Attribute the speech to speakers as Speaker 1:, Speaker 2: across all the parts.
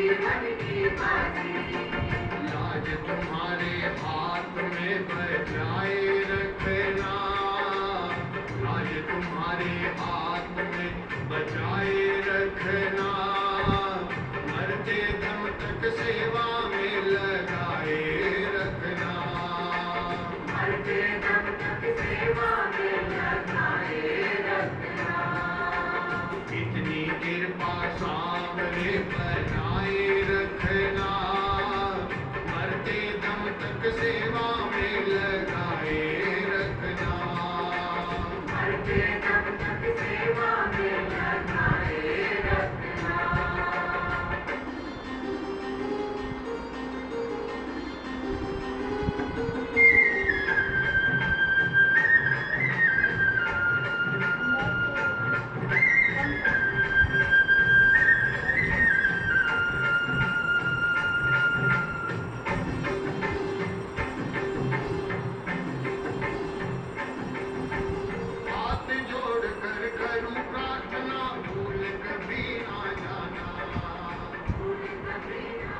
Speaker 1: लाज तुम्हारे हाथ में बचाए रखना, लाज तुम्हारे हाथ में बचाए रखना, मरते दम तक सेवा में लगाए रखना, मरते दम तक सेवा में लगाए रखना। इतनी कृपा सामने बनाए रखना, मरते दम तक सेवा में लगाए रखना, मरते दम तक सेवा में लगाए रखना। हाथ जोड़कर करूं प्रार्थना, भूल कभी ना जाना, भूल कभी ना।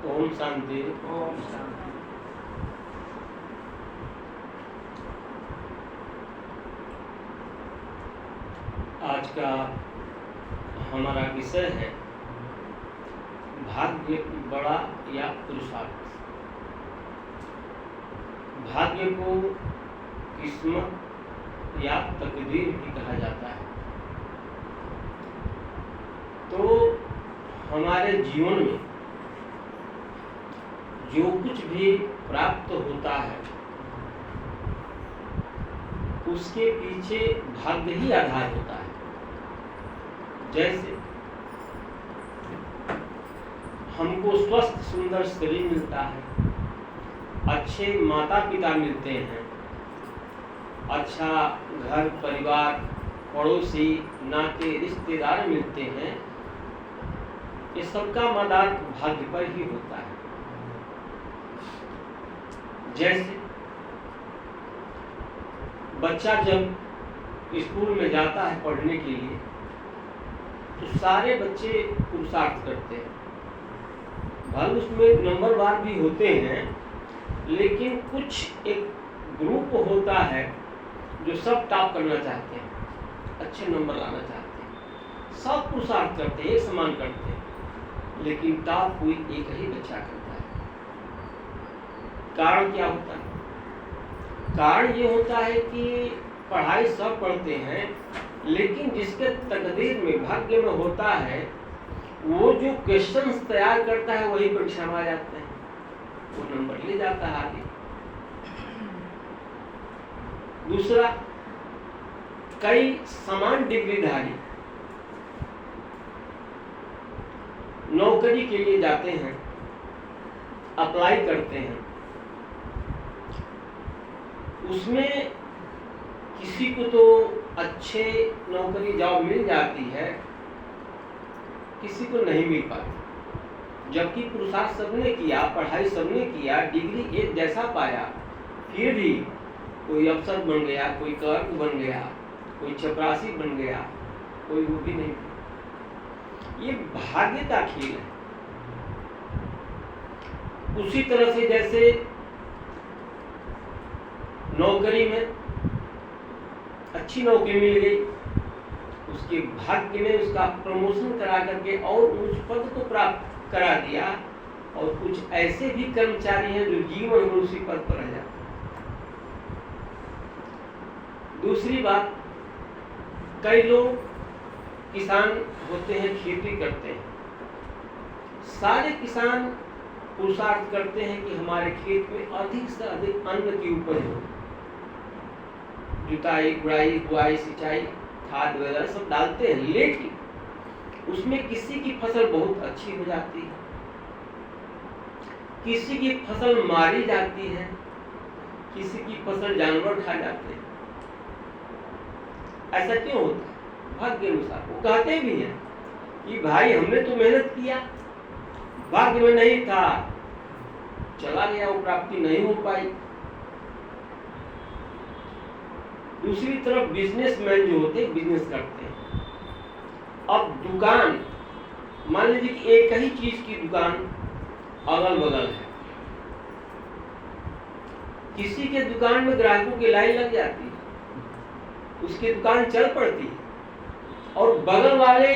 Speaker 2: ओम शांति।
Speaker 3: ओम शांति।
Speaker 2: आज का हमारा विषय है भाग्य बड़ा या पुरुषार्थ। भाग्य को किस्मत या तकदीर भी कहा जाता है। तो हमारे जीवन में जो कुछ भी प्राप्त होता है उसके पीछे भाग्य ही आधार होता है। जैसे हमको स्वस्थ सुंदर शरीर मिलता है, अच्छे माता पिता मिलते हैं, अच्छा घर परिवार पड़ोसी नाते रिश्तेदार मिलते हैं, ये सबका मदार भाग्य पर ही होता है। जैसे बच्चा जब स्कूल में जाता है पढ़ने के लिए तो सारे बच्चे पुरुषार्थ करते हैं। भले उसमें नंबरवार भी होते हैं, लेकिन कुछ एक ग्रुप होता है जो सब टॉप करना चाहते हैं, अच्छे नंबर लाना चाहते हैं। सब पुरुषार्थ करते हैं, एक समान करते हैं, लेकिन टॉप कोई एक ही बच्चा करता है। कारण क्या होता है? कारण ये होता है कि पढ़ाई सब पढ़ते हैं, लेकिन जिसके तकदीर में भाग्य में होता है वो जो क्वेश्चंस तैयार करता है वही परीक्षा में आ जाते हैं, वो नंबर ले जाता है आगे। दूसरा, कई समान डिग्रीधारी नौकरी के लिए जाते हैं, अप्लाई करते हैं, उसमें किसी को तो अच्छे नौकरी जॉब मिल जाती है, किसी को नहीं मिल पाती। जबकि पुरुषार्थ सबने किया, पढ़ाई सबने किया, डिग्री एक जैसा पाया, फिर भी कोई अफसर बन गया, कोई क्लर्क बन गया, कोई चपरासी बन गया, कोई वो भी नहीं। ये भाग्य का खेल है। उसी तरह से जैसे नौकरी में अच्छी नौकरी मिल गई, उसके भाग्य में उसका प्रमोशन करा करके और उस पद को प्राप्त करा दिया, और कुछ ऐसे भी कर्मचारी हैं जो जीवन भर उसी पद पर रह जाते हैं। दूसरी बात, कई लोग किसान होते हैं, खेती करते हैं। सारे किसान पुरुषार्थ करते हैं कि हमारे खेत में अधिक से अधिक अन्न की उपज हो। जुताई, गुड़ाई, बुआई, सिंचाई, खाद वगैरह सब डालते हैं, लेकिन उसमें किसी की फसल बहुत अच्छी हो जाती है, किसी की फसल मारी जाती है, किसी की फसल जानवर खा जाते हैं। ऐसा क्यों होता है? भाग्य अनुसार। वो कहते भी हैं कि भाई हमने तो मेहनत किया, भाग्य में नहीं था, चला गया, वो प्राप्ति नहीं हो पाई। दूसरी तरफ बिजनेसमैन जो होते हैं, बिजनेस करते हैं। अब दुकान, मान लीजिए कि एक ही चीज की दुकान अगल बगल है, किसी के दुकान में ग्राहकों की लाइन लग जाती है, उसकी दुकान चल पड़ती है, और बगल वाले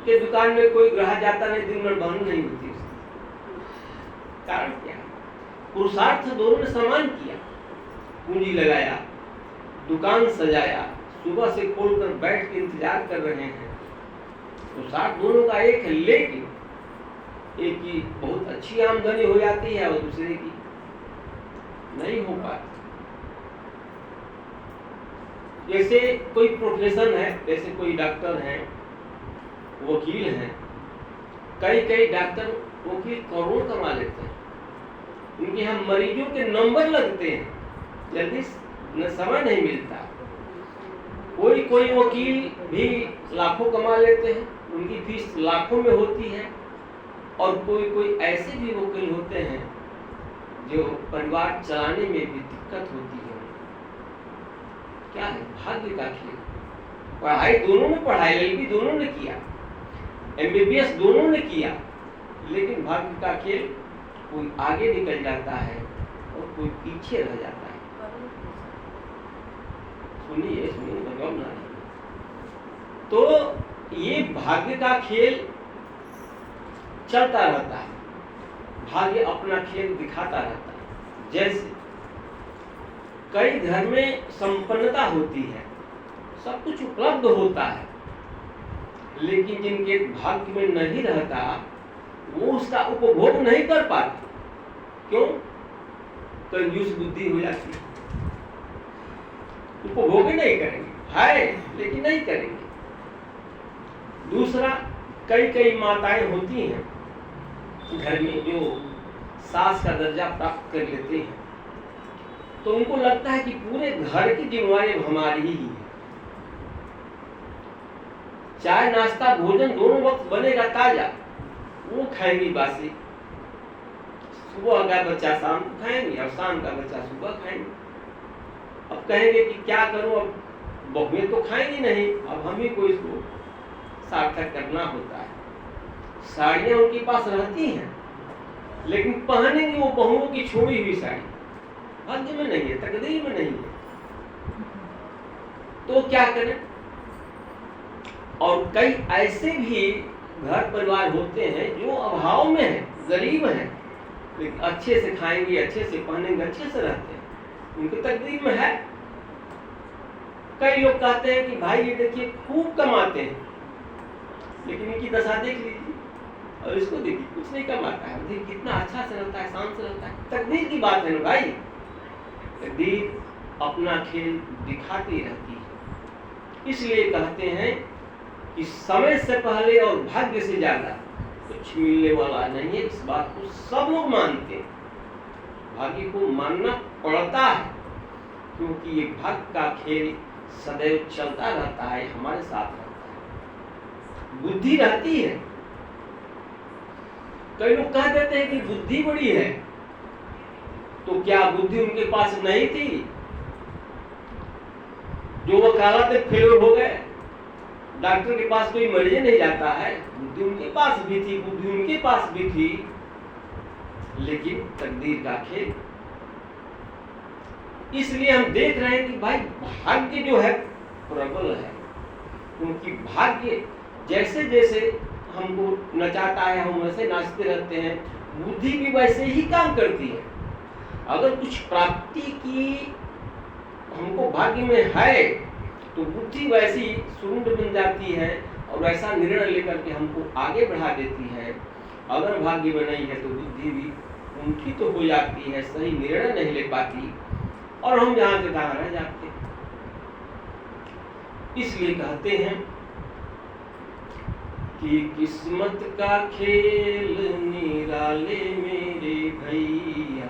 Speaker 2: के दुकान में कोई ग्राहक जाता नहीं, दिन भर बंद नहीं होती उसकी। कारण क्या है? पुरुषार्थ दोनों ने समान किया, पूंजी लगाया, दुकान सजाया, सुबह से खोलकर बैठ के इंतजार कर रहे हैं। पुरुषार्थ दोनों का एक है, लेकिन एक की बहुत अच्छी आमदनी हो जाती है और दूसरे की नहीं हो पाती। जैसे कोई प्रोफेशन है, जैसे कोई डॉक्टर हैं, वकील हैं, कई डॉक्टर वकील करोड़ कमा लेते हैं, उनके यहाँ मरीजों के नंबर लगते हैं, जल्दी समय नहीं मिलता। कोई वकील भी लाखों कमा लेते हैं, उनकी फीस लाखों में होती है, और कोई ऐसे भी वकील होते हैं जो परिवार चलाने में भी दिक्कत होती है। क्या है? भाग्य का खेल। पढ़ाई दोनों ने पढ़ाई, एलएलबी दोनों ने किया, एमबीबीएस दोनों ने किया, लेकिन भाग्य का खेल, कोई आगे निकल जाता है और कोई पीछे रह जाता है। सुनिए भगवान ना। तो ये भाग्य का खेल चलता रहता है, भाग्य अपना खेल दिखाता रहता है। जैसे कई घर में संपन्नता होती है, सब कुछ उपलब्ध होता है, लेकिन जिनके भाग्य में नहीं रहता वो उसका उपभोग नहीं कर पाते। क्यों? कंजूस बुद्धि हो जाती है, उपभोग ही नहीं करेंगे, है लेकिन नहीं करेंगे। दूसरा, कई माताएं होती हैं घर में जो सास का दर्जा प्राप्त कर लेते हैं, तो उनको लगता है कि पूरे घर की जिम्मेवारी हमारी ही है। चाय नाश्ता भोजन दोनों वक्त बनेगा ताजा, वो खाएंगी बासी। सुबह का बच्चा शाम को खाएंगे और शाम का बच्चा सुबह खाएंगे। अब कहेंगे कि क्या करूं, अब बहुएं तो खाएंगी नहीं, अब हम ही को इसको सार्थक करना होता है। साड़ियां उनके पास रहती हैं, लेकिन पहनेंगे वो बहुओं की छोड़ी हुई साड़ी, भाग्य में नहीं है, तकदीर में नहीं है। तो क्या करें? और कई ऐसे भी घर परिवार होते हैं जो अभाव में है, गरीब हैं, लेकिन अच्छे से खाएंगे, अच्छे से पहनेंगे, अच्छे से रहते हैं, उनकी तकदीर में है। कई लोग कहते हैं कि भाई ये देखिए खूब कमाते हैं, लेकिन इनकी दशा देख लीजिए और इसको देखिए, कुछ नहीं कमाता है, देखिए कितना अच्छा से रहता है, शांत से रहता है। तकदीर की बात है ना भाई, तकदीर अपना खेल दिखाती रहती है। इसलिए कहते हैं कि समय से पहले और भाग्य से ज्यादा कुछ मिलने वाला नहीं है। इस बात को सब लोग मानते हैं, भाग्य को मानना पड़ता है, क्योंकि ये भाग्य का खेल सदैव चलता रहता है, हमारे साथ रहता है। बुद्धि रहती है, कई लोग कह देते हैं कि बुद्धि बड़ी है, तो क्या बुद्धि उनके पास नहीं थी? जो वकालत में फेल हो गए, डॉक्टर के पास कोई मरीज नहीं जाता है, बुद्धि उनके पास भी थी, बुद्धि उनके पास भी थी, लेकिन तकदीर का खेल। इसलिए हम देख रहे हैं कि भाई भाग्य जो है प्रबल है, क्योंकि भाग्य जैसे जैसे हमको नचाता है, हम वैसे नाचते रहते हैं, बुद्धि भी वैसे ही काम करती है। अगर कुछ प्राप्ति की हमको भाग्य में है, तो बुद्धि वैसी सुंड बन जाती है और वैसा निर्णय लेकर के हमको आगे बढ़ा देती है। अगर भाग्य में नहीं है तो बुद्धि भी कुंठित तो हो जाती है, सही निर्णय नहीं ले पाती और हम जहां के तहां रह जाते हैं। इसलिए कहते हैं कि किस्मत का खेल निराले मेरे भैया,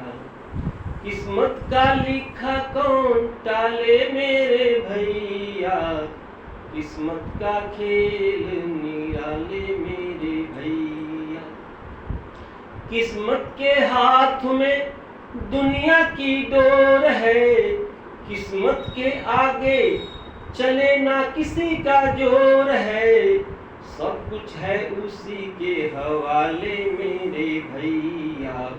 Speaker 2: किस्मत का लिखा कौन टाले मेरे भैया, किस्मत का खेल निराले मेरे भैया। किस्मत के हाथ में दुनिया की डोर है, किस्मत के आगे चले ना किसी का जोर है, सब कुछ है उसी के हवाले मेरे भैया।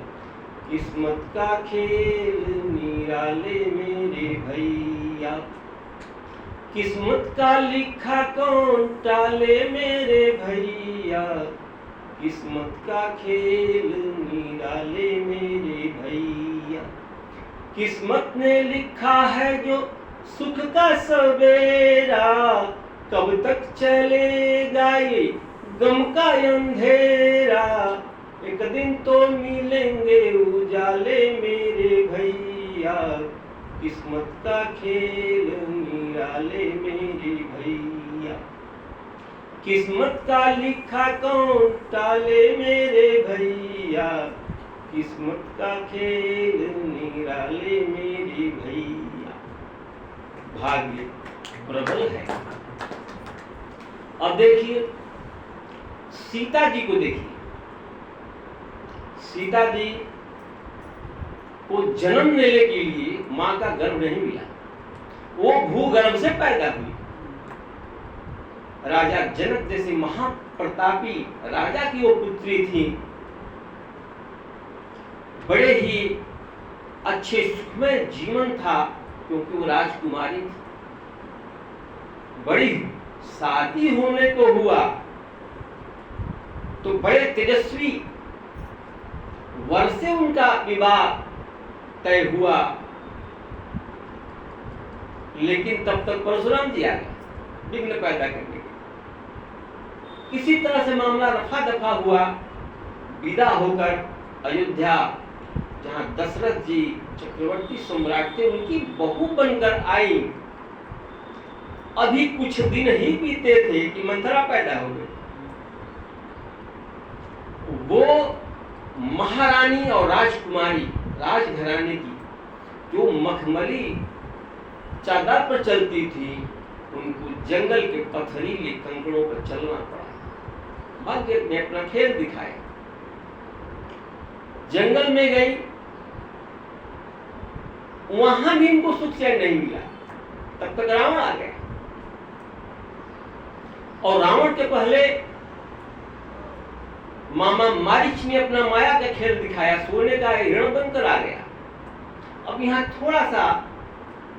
Speaker 2: किस्मत का खेल निराले मेरे भैया। किस्मत का लिखा कौन टाले मेरे भैया। किस्मत का खेल निराले मेरे भैया। किस्मत ने लिखा है जो सुख का सवेरा, कब तक चलेगा ये गम का अंधेरा, एक दिन तो मिलेंगे उजाले मेरे भैया। किस्मत का खेल निराले मेरे भैया। किस्मत का लिखा कौन टाले मेरे भैया। किस्मत का खेल निराले मेरे भैया। भाग्य प्रबल है। अब देखिए सीता जी को, देखिए सीता जी को जन्म लेने के लिए मां का गर्भ नहीं मिला, वो भूगर्भ से पैदा हुई। राजा जनक जैसे महाप्रतापी राजा की वो पुत्री थी। बड़े ही अच्छे सुखमय जीवन था क्योंकि वो राजकुमारी थी। बड़ी शादी होने को हुआ तो बड़े तेजस्वी वर से उनका विवाह तय हुआ, लेकिन तब तक परशुराम जी आ गए विघ्न पैदा करने के। किसी तरह से मामला रफा दफा हुआ, विदा होकर अयोध्या जहां दशरथ जी चक्रवर्ती सम्राट थे उनकी बहू बनकर आई। अभी कुछ दिन ही बीते थे कि मंथरा पैदा हो गई। वो महारानी और राजकुमारी राजघराने की जो मखमली चादर पर चलती थी, उनको जंगल के पथरीले कंकड़ों पर चलना पड़ा। भाग्य ने अपना खेल दिखाया, जंगल में गई, वहां भी इनको सुख चैन नहीं मिला। तब तक रावण आ गया और रावण के पहले मामा मारीच ने अपना माया का खेल दिखाया, सोने का हिरण बनकर आ गया। अब यहाँ थोड़ा सा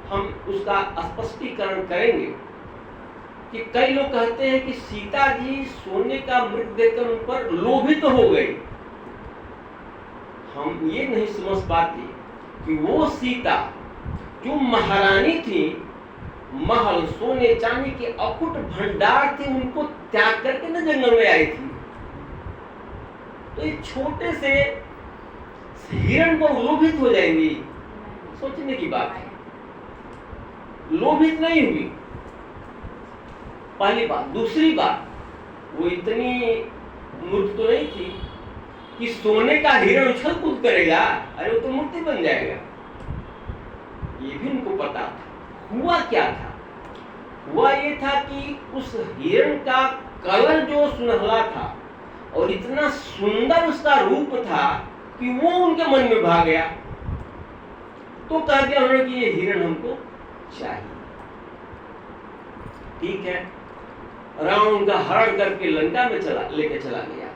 Speaker 2: हम उसका स्पष्टीकरण करेंगे कि कई लोग कहते हैं कि सीता जी सोने का मृग देखकर उन पर लोभित हो गई। हम ये नहीं समझ पाते कि वो सीता जो महारानी थी, महल सोने चांदी के अकुट भंडार थे, उनको त्याग करके न जंगल में आई थी। तो इस छोटे से हिरण को लोभित हो जाएंगी, सोचने की बात है। लोभित नहीं हुई, पहली बात। दूसरी बात, वो इतनी मूर्ख तो नहीं थी कि सोने का हिरण उछल कूद करेगा, अरे वो तो मूर्ति बन जाएगा। ये भी उनको पता था। हुआ क्या था? हुआ ये था कि उस हिरण का कलर जो सुनहला था और इतना सुंदर उसका रूप था कि वो उनके मन में भा गया। तो कह दिया उन्होंने कि ये हिरण हमको चाहिए। ठीक है, रावण उनका हरण करके लंका में लेके चला गया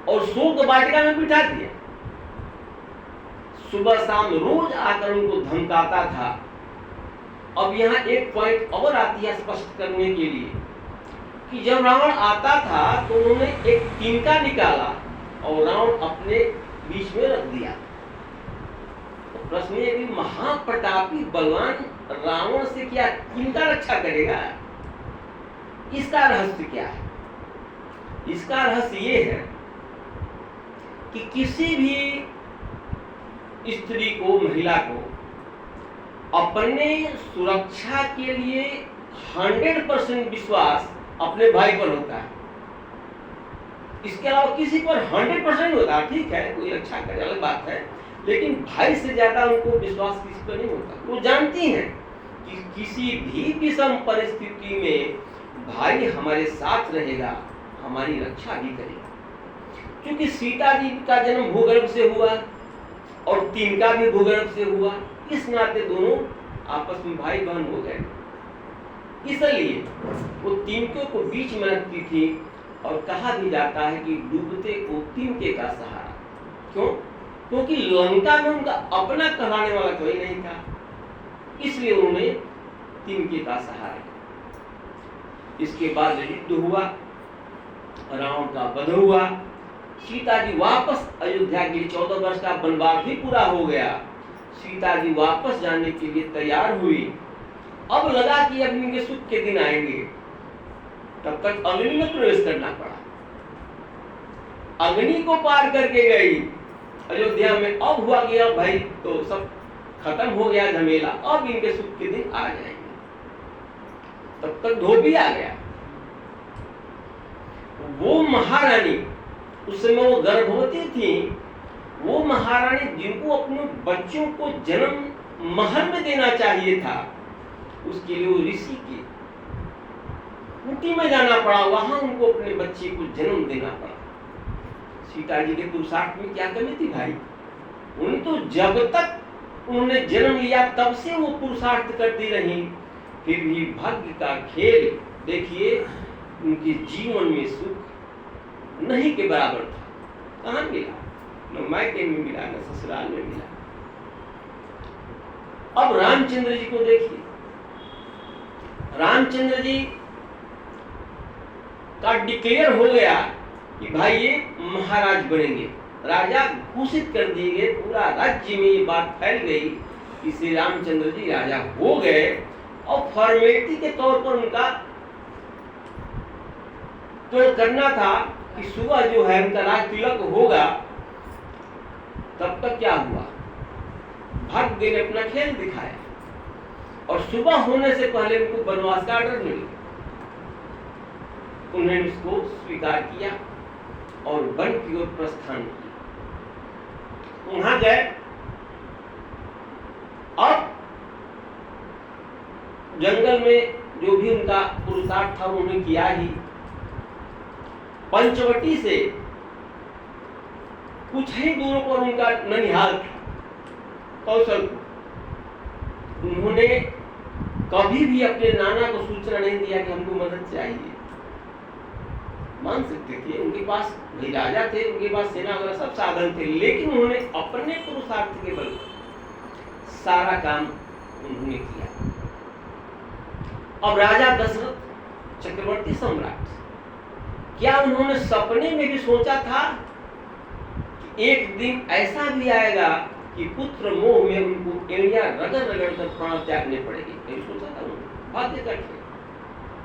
Speaker 2: और शोक वाटिका में बिठा दिया। सुबह शाम रोज आकर उनको धमकाता था। अब यहाँ एक पॉइंट और आती है स्पष्ट करने के लिए कि जब रावण आता था तो उन्होंने एक तिनका निकाला और रावण अपने बीच में रख दिया। तो प्रश्न ये कि महाप्रतापी बलवान रावण से क्या तिनका रक्षा करेगा? इसका रहस्य क्या है? इसका रहस्य ये है कि किसी भी स्त्री को, महिला को अपने सुरक्षा के लिए 100% विश्वास अपने भाई पर होता है। इसके अलावा किसी पर 100% होता है, ठीक है, कोई रक्षा करे अलग बात है, लेकिन भाई से ज्यादा उनको विश्वास किसी पर नहीं होता। वो जानती हैं कि किसी भी विषम परिस्थिति में भाई हमारे साथ रहेगा, हमारी रक्षा भी करेगा। क्योंकि सीता जी का जन्म भूगर्भ से हुआ और तिनका भी भूगर्भ से हुआ, इस नाते दोनों आपस में भाई बहन हो गए। इसलिए वो तिनके को बीच में रखती थी और कहा भी जाता है कि डूबते को तिनके का सहारा। क्यों? क्योंकि लंका में उनका अपना कहलाने वाला कोई नहीं था, इसलिए उन्होंने तिनके का सहारा किया। इसके बाद युद्ध हुआ, रावण का वध हुआ, सीता जी वापस अयोध्या के लिए 14 वर्ष का वनवास भी पूरा हो गया। सीता जी वापस जाने के लिए तैयार हुई। अब लगा कि अब इनके सुख के दिन आएंगे, तब तक अग्नि में प्रवेश करना पड़ा। अग्नि को पार करके गई अयोध्या में। अब हुआ कि अब भाई तो सब खत्म हो गया झमेला, अब इनके सुख के दिन आ जाएंगे। तब तक धोबी आ गया। वो महारानी, उस समय वो गर्भवती थी, वो महारानी जिनको अपने बच्चों को जन्म महल में देना चाहिए था, उसके लिए वो ऋषि की कुटी में जाना पड़ा, वहां उनको अपने बच्चे को जन्म देना पड़ा। सीता जी के पुरुषार्थ में क्या कमी थी भाई? उन्हें तो जब तक उन्होंने जन्म लिया तब से वो पुरुषार्थ करती रही, फिर भी भाग्य का खेल देखिए, उनके जीवन में सुख नहीं के बराबर था। कहाँ मिला? न मायके में मिला, न ससुराल में मिला। अब रामचंद्र जी को देखिए, रामचंद्र जी का डिक्लेयर हो गया कि भाई ये महाराज बनेंगे, राजा घोषित कर दिए गए। पूरा राज्य में ये बात फैल गई कि श्री रामचंद्र जी राजा हो गए। और फॉर्मेलिटी के तौर पर उनका तो करना था कि सुबह जो है उनका राज तिलक होगा। तब तक क्या हुआ? भाग्य ने अपना खेल दिखाया और सुबह होने से पहले उनको वनवास का ऑर्डर मिल गया। उन्होंने उसको स्वीकार किया और वन की ओर प्रस्थान किया। वहां गए। अब जंगल में जो भी उनका पुरुषार्थ था उन्होंने किया ही। पंचवटी से कुछ ही दूर पर उनका ननिहाल था, कौशलपुर। उन्होंने कभी भी अपने नाना को सूचना नहीं दिया कि हमको मदद चाहिए। मान सकते थे, उनके पास भी राजा थे, उनके पास सेना वगैरह सब साधन थे, लेकिन उन्होंने अपने पुरुषार्थ के बल सारा काम उन्होंने किया। अब राजा दशरथ चक्रवर्ती सम्राट, क्या उन्होंने सपने में भी सोचा था कि एक दिन ऐसा भी आएगा कि पुत्र मोह में उनको एड़ियां रगड़ रगड़ कर प्राण त्यागने पड़ेगी? नहीं सोचा था उन्होंने। भाग्य का खेल,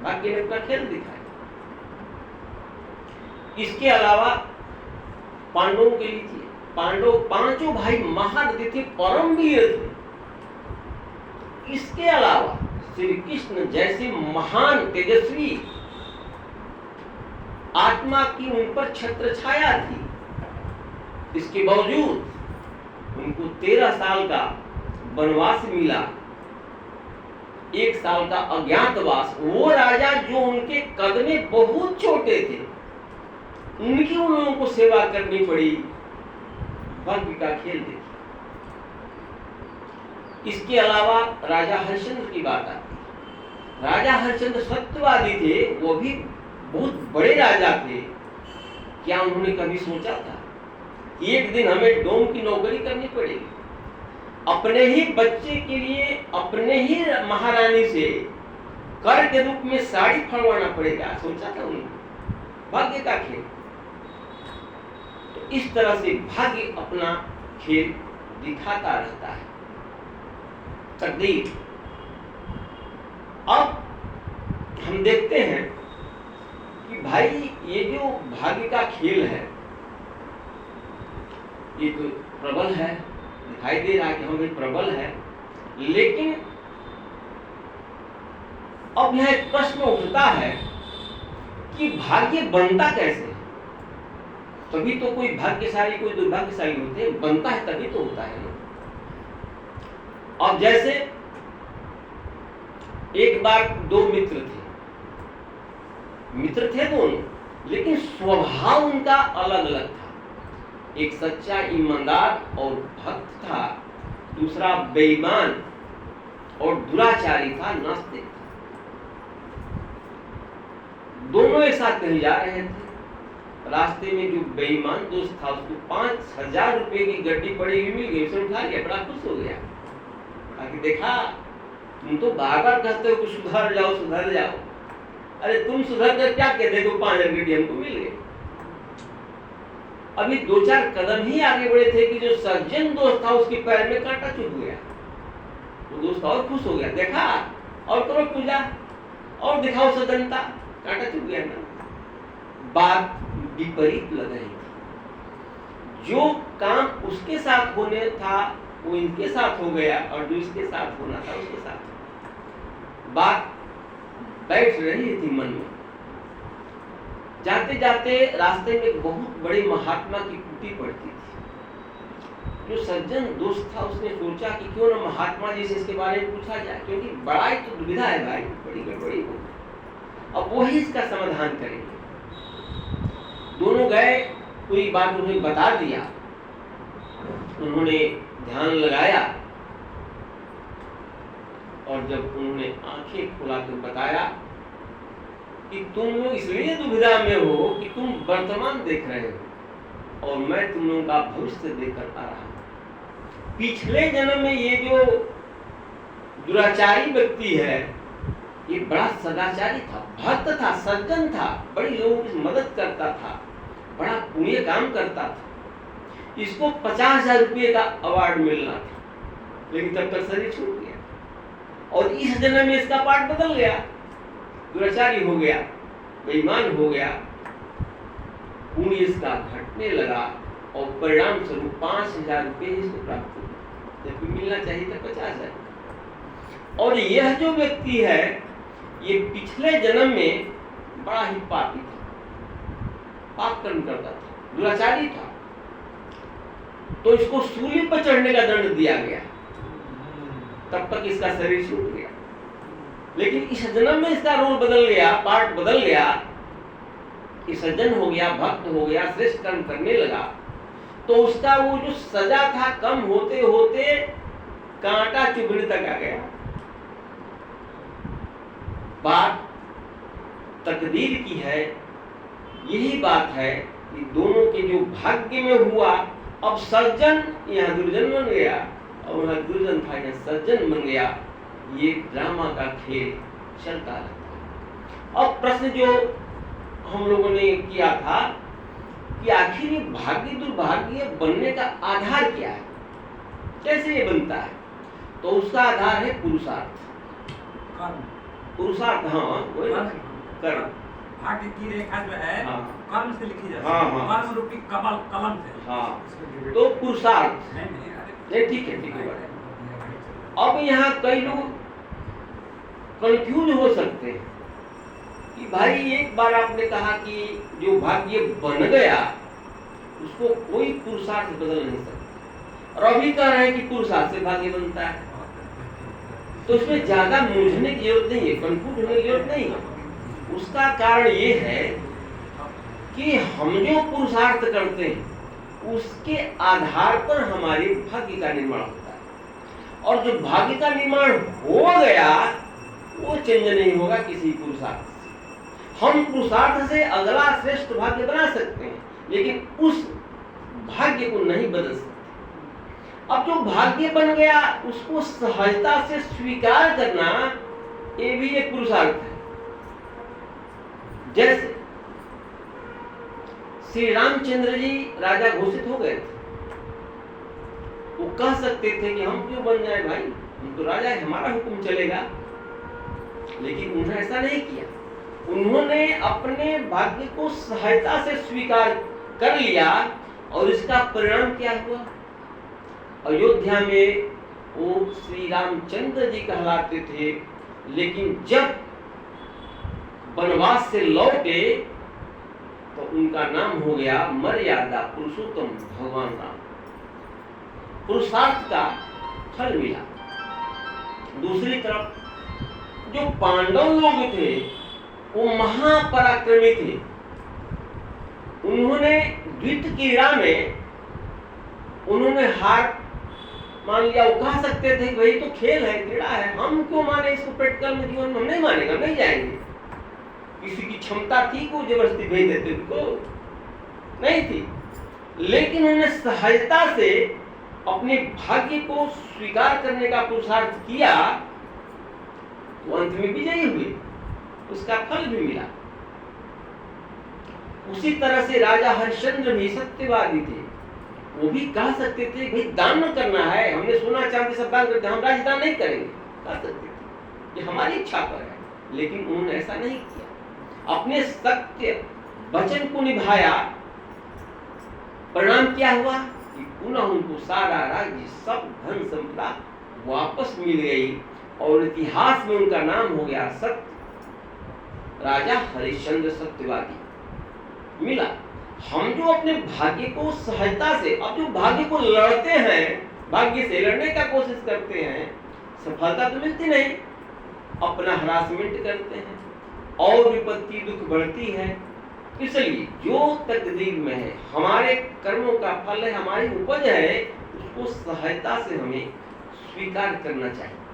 Speaker 2: भाग्य ने अपना खेल दिखाया। इसके अलावा पांडवों के लिए थी, पांडव पांचों भाई महारथी थे, परम वीर थे। इसके अलावा श्री कृष्ण जैसे महान तेजस्वी आत्मा की उन पर छत्र छाया थी। इसके बावजूद उनको 13 साल का वनवास मिला, 1 साल का अज्ञातवास। वो राजा जो उनके कद में बहुत छोटे थे, उनकी उन लोगों को सेवा करनी पड़ी। भाग्य का खेल देखिए। इसके अलावा राजा हरिश्चंद्र की बात आती है। राजा हरिश्चंद्र सत्यवादी थे, वो भी बहुत बड़े राजा थे। क्या उन्होंने कभी सोचा था कि एक दिन हमें डोम की नौकरी करनी पड़ेगी, अपने ही बच्चे के लिए अपने ही महारानी से कर के रूप में साड़ी फड़वाना पड़ेगा? सोचा था उन्होंने? भाग्य का खेल। तो इस तरह से भाग्य अपना खेल दिखाता रहता है, तकदीर। अब हम देखते हैं कि भाई ये जो भाग्य का खेल है, ये तो प्रबल है, दिखाई दे रहा है कि हम भी प्रबल है। लेकिन अब यह एक प्रश्न उठता है कि भाग्य बनता कैसे? तभी तो कोई भाग्यशाली कोई दुर्भाग्यशाली होते हैं, बनता है तभी तो होता है। अब जैसे एक बार 2 मित्र थे, मित्र थे दोनों, लेकिन स्वभाव उनका अलग अलग था। एक सच्चा ईमानदार और भक्त था, दूसरा बेईमान और दुराचारी था, नास्तिक था। दोनों एक साथ कहीं जा रहे थे। रास्ते में जो बेईमान दोस्त था उसको 5,000 रुपए की गड्डी पड़ी हुई मिल गई, उसने उठा लिया, बड़ा खुश हो गया। आगे देखा, तुम तो बार बार कहते हो कि सुधर जाओ सुधर जाओ, अरे तुम सुधर कर क्या कहते, देखो 5,000 गड्डी हमको मिल गई। अभी 2-4 कदम ही आगे बढ़े थे कि जो सज्जन दोस्त था उसके पैर में कांटा चुभ गया। वो दोस्त और खुश हो गया, देखा और करो पूजा और दिखाओ सज्जनता, कांटा चुभ गया ना। बात विपरीत लग रही थी। जो काम उसके साथ होने था वो इनके साथ हो गया, और जो इसके साथ होना था उसके साथ। बात बैठ रही थी मन में। जाते जाते रास्ते में एक बहुत बड़े महात्मा की कुटी पड़ती थी। जो सज्जन दोस्त था उसने सोचा कि क्यों ना महात्मा जी से इसके बारे में पूछा जाए, क्योंकि बड़ा ही तो दुविधा है भाई, बड़ी गड़बड़ी हो, अब वही इसका समाधान करेंगे। दोनों गए, पूरी बात उन्हें बता दिया। उन्होंने ध्यान लगाया और जब उन्होंने आंखें खुलाकर बताया कि तुम लोग इसलिए दुविधा में हो कि तुम वर्तमान देख रहे हो और मैं तुम लोगों का भविष्य देखकर आ रहा हूं। पिछले जन्म में ये जो दुराचारी व्यक्ति है ये बड़ा सदाचारी था, भक्त था, सज्जन था, बड़ी लोगों की मदद करता था, बड़ा पुण्य काम करता था। इसको 50,000 रुपये का अवार्ड मिलना था, लेकिन तब तक शरीर छूट गया और इस जन्म में इसका पाठ बदल गया, दुराचारी हो गया, बेईमान हो गया, पुण्य इसका घटने लगा और परिणाम स्वरूप 5,000 रुपये इसको प्राप्त हुए, जबकि मिलना चाहिए था 50,000। और यह जो व्यक्ति है ये पिछले जन्म में बड़ा ही पापी था, पाप कर्म करता था, दुराचारी था, तो इसको सूली पर चढ़ने का दंड दिया गया। तब तक इसका शरीर छूट गया, लेकिन इस जन्म में इसका रोल बदल गया, पार्ट बदल गया, कि सज्जन हो गया, भक्त हो गया, श्रेष्ठ कर्म करने लगा, तो उसका वो जो सजा था कम होते होते कांटा चुभने तक आ गया। बात तकदीर की है, यही बात है कि दोनों के जो भाग्य में हुआ, अब सज्जन यहाँ दुर्जन बन गया और वहाँ दुर्जन था यहाँ सज्जन बन गया। ये ड्रामा का खेल चलता रहता। अब प्रश्न जो हम लोगों ने किया था कि आखिर ये भाग्य दुर्भाग्य बनने का आधार क्या है, कैसे ये बनता है, तो उसका आधार है पुरुषार्थ, पुरुषार्थ। हाँ वही कर्म,
Speaker 3: भाग्य की रेखा जो है कर्म से लिखी जाती है, कर्म रूपी कलम से।
Speaker 2: हाँ तो पुरुषार्थ नहीं, ठीक है, ठीक है। अब यहाँ कई लोग कंफ्यूज हो सकते हैं कि भाई एक बार आपने कहा कि जो भाग्य बन गया उसको कोई पुरुषार्थ बदल नहीं सकता, और अभी कह रहे हैं कि पुरुषार्थ से भाग्य बनता है, तो उसमें ज्यादा मूझने की जरूरत नहीं है, कंफ्यूज होने की जरूरत नहीं है। उसका कारण ये है कि हम जो पुरुषार्थ करते हैं उसके आधार पर हमारे भाग्य का निर्माण होता है, और जो भाग्य का निर्माण हो गया वो चेंज नहीं होगा किसी पुरुषार्थ से। हम पुरुषार्थ से अगला श्रेष्ठ भाग्य बना सकते हैं, लेकिन उस भाग्य को नहीं बदल सकते। अब जो भाग्य बन गया उसको सहजता से स्वीकार करना ये भी एक पुरुषार्थ है। जैसे श्री रामचंद्र जी राजा घोषित हो गए थे, वो कह सकते थे कि हम क्यों बन जाए भाई, हम तो राजा है, हमारा हुक्म चलेगा, लेकिन उन्होंने ऐसा नहीं किया। उन्होंने अपने भाग्य को सहजता से स्वीकार कर लिया, और इसका परिणाम क्या हुआ, अयोध्या में वो श्री रामचंद्र जी कहलाते थे, लेकिन जब वनवास से लौटे तो उनका नाम हो गया मर्यादा पुरुषोत्तम भगवान राम। पुरुषार्थ का फल मिला। दूसरी तरफ जो पांडव लोग थे वो महापराक्रमी थे। उन्होंने द्वित क्रीड़ा में उन्होंने हार मान लिया। वो कह सकते थे भाई तो खेल है, क्रीड़ा है, हम क्यों माने इसको, प्रैक्टिकल में जीवन में हम नहीं मानेंगे, हम नहीं जाएंगे। किसी की क्षमता थी को जबरदस्ती भेज देते, उनको नहीं थी, लेकिन उन्होंने सहजता से अपने भाग्य को स्वीकार करने का पुरुषार्थ किया, तो अंत में विजयी हुए, उसका फल भी मिला। उसी तरह से राजा हरिश्चंद्र भी सत्यवादी थे। वो भी कह सकते थे भाई दान न करना है, हमने सोना चांदी सब दान करते, हम राजदान नहीं करेंगे, कह सकते थे, ये हमारी इच्छा पर है। लेकिन उन्होंने ऐसा नहीं किया, अपने सत्य वचन को निभाया। परिणाम क्या हुआ कि पुनः उनको सारा राज्य, सब धन संपदा वापस मिल गई और इतिहास में उनका नाम हो गया सत्य राजा हरिश्चंद्र सत्यवादी मिला। हम जो अपने भाग्य को सहजता से, अब जो भाग्य को लड़ते हैं, भाग्य से लड़ने का कोशिश करते हैं, सफलता तो मिलती नहीं, अपना हरासमेंट करते हैं और विपत्ति दुख बढ़ती है। इसलिए जो तकदीर में है, हमारे कर्मों का फल है, हमारी उपज है, उसको सहजता से हमें स्वीकार करना चाहिए।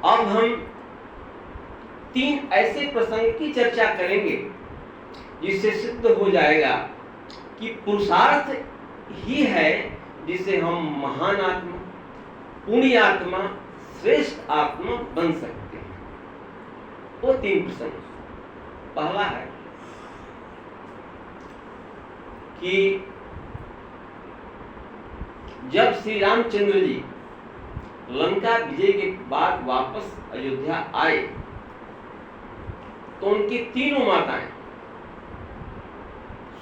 Speaker 2: अब हम 3 ऐसे प्रसंग की चर्चा करेंगे जिससे सिद्ध हो जाएगा कि पुरुषार्थ ही है जिसे हम महान आत्मा, पुण्य आत्मा, श्रेष्ठ आत्मा बन सकते हैं। वो 3 प्रसंग। पहला है कि जब श्री रामचंद्र जी लंका विजय के बाद वापस अयोध्या आए तो उनकी 3 माताएं,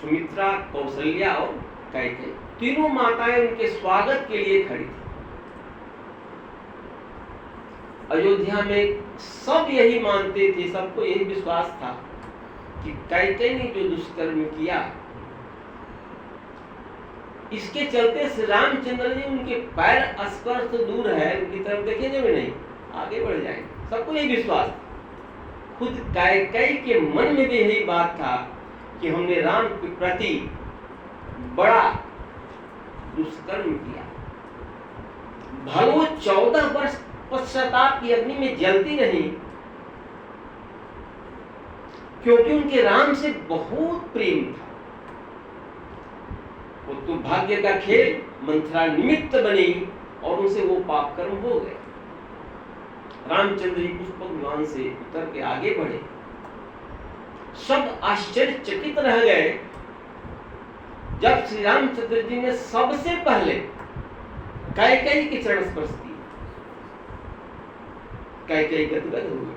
Speaker 2: सुमित्रा, कौशल्या और कैकेयी, 3 माताएं उनके स्वागत के लिए खड़ी थी। अयोध्या में सब यही मानते थे, सबको यही विश्वास था कि कैकेयी ने जो दुष्कर्म किया, इसके चलते श्री रामचंद्र जी उनके पैर स्पर्श तो दूर है, उनकी तरफ देखेंगे भी नहीं, आगे बढ़ जाएंगे, सबको यही विश्वास था। खुद कैकेयी के मन में भी यही बात था कि हमने राम के प्रति बड़ा दुष्कर्म किया। भलो 14 वर्ष पश्चाताप की अग्नि में जलती नहीं, क्योंकि उनके राम से बहुत प्रेम था। वो तो भाग्य का खेल, मंथरा निमित्त बनी और उनसे वो पाप कर्म हो गए। रामचंद्र जी पुष्पक विमान से उतर के आगे बढ़े, सब आश्चर्यचकित रह गए जब श्री रामचंद्र जी ने सबसे पहले कैकेयी के चरण स्पर्श किए। कैकेयी गदगद हो गई,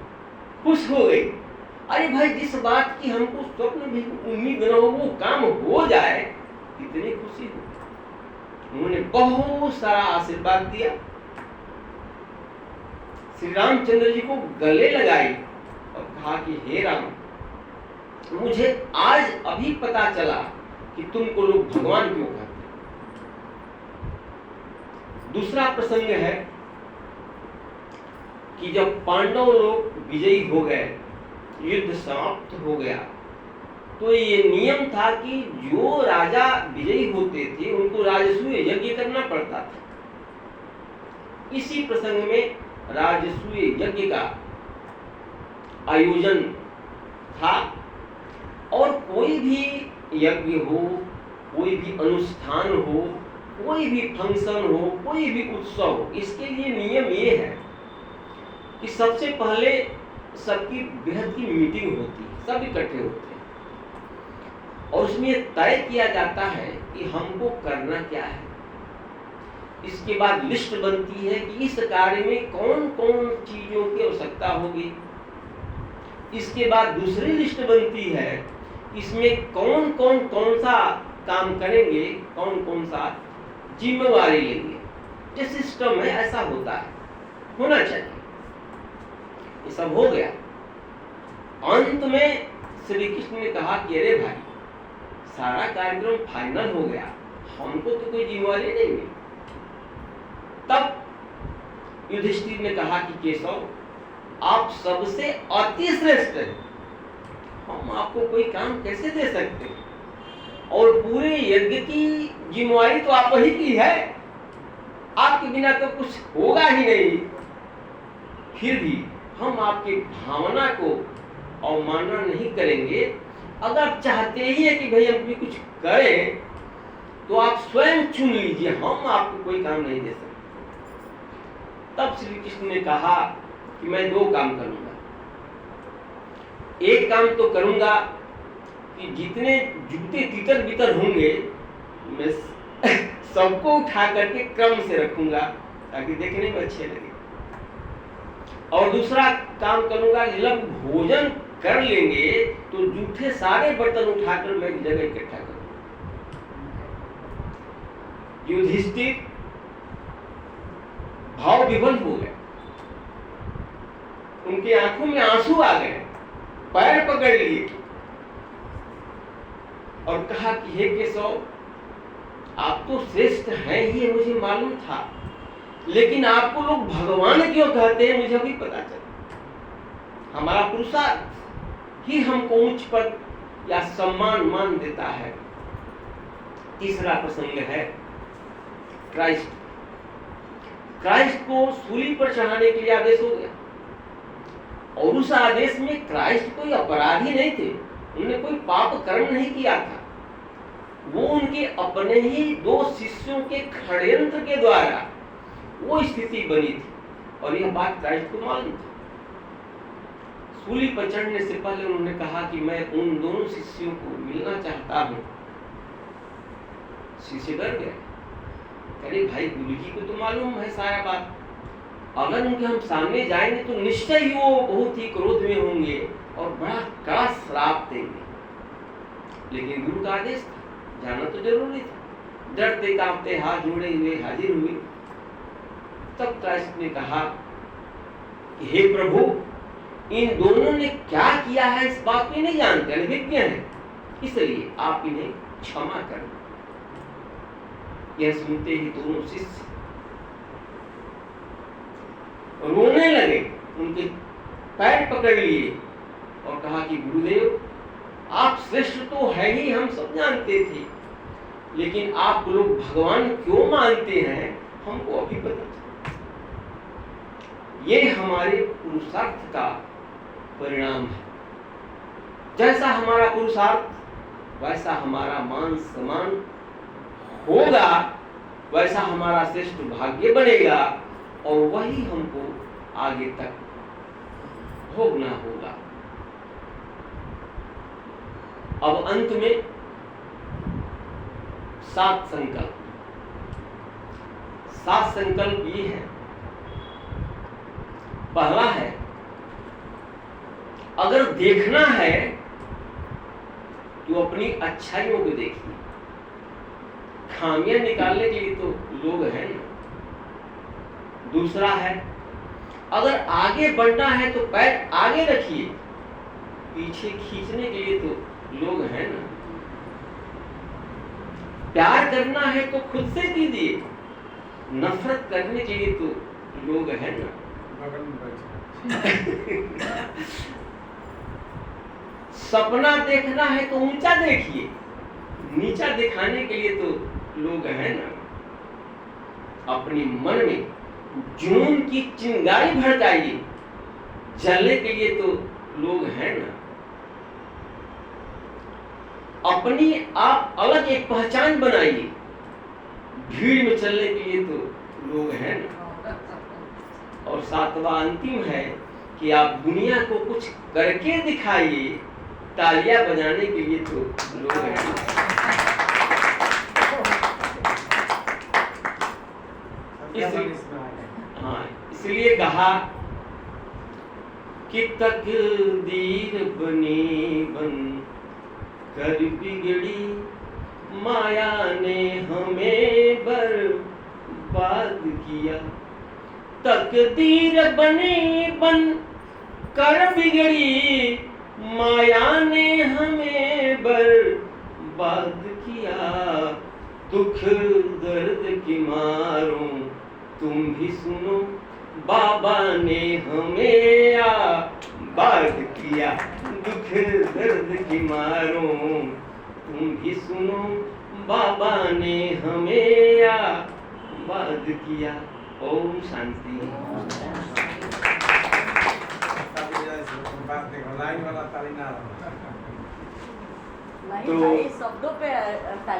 Speaker 2: खुश हो गई। अरे भाई, जिस बात की हमको स्वप्न भी उम्मीद न हो वो काम हो जाए, इतनी खुशी हो। उन्होंने बहुत सारा आशीर्वाद दिया, श्री रामचंद्र जी को गले लगाई और कहा कि हे राम, मुझे आज अभी पता चला कि तुमको लोग भगवान क्यों कहते हैं। दूसरा प्रसंग है कि जब पांडव लोग विजयी हो गए, युद्ध समाप्त हो गया, तो ये नियम था कि जो राजा विजयी होते थे उनको राजसूय यज्ञ करना पड़ता था। इसी प्रसंग में राजसूय यज्ञ का आयोजन था और कोई भी यज्ञ हो, कोई भी अनुष्ठान हो, कोई भी फंक्शन हो, कोई भी उत्सव हो, इसके लिए नियम ये है कि सबसे पहले सबकी बेहद की मीटिंग होती है, सब इकट्ठे होते हैं और उसमें तय किया जाता है कि हमको करना क्या है। इसके बाद लिस्ट बनती है कि इस कार्य में कौन कौन चीजों की आवश्यकता होगी। इसके बाद दूसरी लिस्ट बनती है, इसमें कौन कौन सा काम करेंगे, कौन कौन सा जिम्मेवारी लेंगे। जो सिस्टम है ऐसा होता है, होना चाहिए। ये सब हो गया। अंत में श्री कृष्ण ने कहा कि अरे भाई, सारा कार्यक्रम फाइनल हो गया, हमको तो कोई जिम्मेवारी नहीं मिली। तब युधिष्ठिर ने कहा कि केशव, आप सबसे अति श्रेष्ठ हैं, हम आपको कोई काम कैसे दे सकते हैं? और पूरे यज्ञ की जिम्मेवारी तो आप ही की है, आपके बिना तो कुछ होगा ही नहीं। फिर भी हम आपकी भावना को अवमानना नहीं करेंगे। अगर चाहते ही है कि भाई हम भी कुछ करें तो आप स्वयं चुन लीजिए, हम आपको कोई काम नहीं दे सकते। तब श्री कृष्ण ने कहा कि मैं दो काम करूंगा। एक काम तो करूंगा कि जितने जूते तितर बितर होंगे मैं सबको उठा करके क्रम से रखूंगा ताकि देखने में अच्छे लगे। और दूसरा काम करूंगा कि जब भोजन कर लेंगे तो जूठे सारे बर्तन उठाकर मैं एक जगह इकट्ठा करूंगा। युधिष्ठिर भाव विभल हो गए, उनकी आंखों में आंसू आ गए, पैर पकड़ लिए और कहा कि हे केशव, आप तो श्रेष्ठ हैं ही, ये मुझे मालूम था, लेकिन आपको लोग भगवान क्यों कहते हैं मुझे अभी पता चला। हमारा पुरुषार्थ ही हमको उच्च पद या सम्मान मान देता है। तीसरा प्रसंग है क्राइस्ट। क्राइस्ट को सूली पर चढ़ाने के लिए आदेश हो गया और उस आदेश में क्राइस्ट कोई अपराधी नहीं थे, उन्होंने कोई पाप कर्म नहीं किया था। वो उनके अपने ही दो शिष्यों के षड्यंत्र के द्वारा वो स्थिति बनी थी और यह बात क्राइस्ट को मालूम थी। सूली पर चढ़ने से पहले उन्होंने कहा कि मैं उन दोनों शिष्यों को मिलना चाहता हूं। शिष्य डर गए, अरे भाई गुरु जी को तो मालूम है सारा बात, अगर उनके हम सामने जाएंगे तो निश्चय ही वो बहुत ही क्रोध में होंगे और बड़ा कड़ा श्राप देंगे। लेकिन गुरु का आदेश था, जाना तो जरूरी था। डरते कांपते हाथ जोड़े हुए हाजिर हुए। तब क्राइस्ट ने कहा कि हे प्रभु, इन दोनों ने क्या किया है इस बात में नहीं जानते, अनभिज्ञ हैं, इसलिए आप इन्हें क्षमा करें। यह सुनते ही दोनों शिष्य रोने लगे, उनके पैर पकड़ लिए और कहा कि गुरुदेव, आप श्रेष्ठ तो है ही, हम सब जानते थे, लेकिन आप लोग भगवान क्यों मानते हैं हमको अभी पता चला। ये हमारे पुरुषार्थ का परिणाम है। जैसा हमारा पुरुषार्थ वैसा हमारा मान सम्मान होगा, वैसा हमारा श्रेष्ठ भाग्य बनेगा और वही हमको आगे तक भोगना होगा। अब अंत में 7 संकल्प। 7 संकल्प ये है। पहला है, अगर देखना है तो अपनी अच्छाइयों को देखिए, खामियां निकालने के लिए तो लोग हैं ना। दूसरा है, अगर आगे बढ़ना है तो पैर आगे रखिए, पीछे खींचने के लिए तो लोग हैं ना। प्यार करना है तो खुद से कीजिए, नफरत करने के लिए तो लोग हैं ना। सपना देखना है तो ऊंचा देखिए, नीचा दिखाने के लिए तो लोग हैं ना। अपने मन में जुनून की चिंगारी भड़काइए, जलने के लिए तो लोग हैं ना। अपनी आप अलग एक पहचान बनाइए, भीड़ में चलने के लिए तो लोग हैं ना। और 7वां अंतिम है कि आप दुनिया को कुछ करके दिखाइए, तालियां बजाने के लिए तो लोग हैं ना। इसलिए कहा कि तकदीर बनी बन कर बिगड़ी, माया ने हमें बर्बाद किया। तकदीर बनी बन कर बिगड़ी, माया ने हमें बर्बाद किया। दुख दर्द की मारों तुम भी सुनो, बाबा ने हमें आबाद किया, दुख दर्द की मारों तुम भी सुनो, बाबा ने हमें आबाद किया। ओम शांति।
Speaker 4: लाइन
Speaker 2: तो-
Speaker 4: भाई शब्दों पे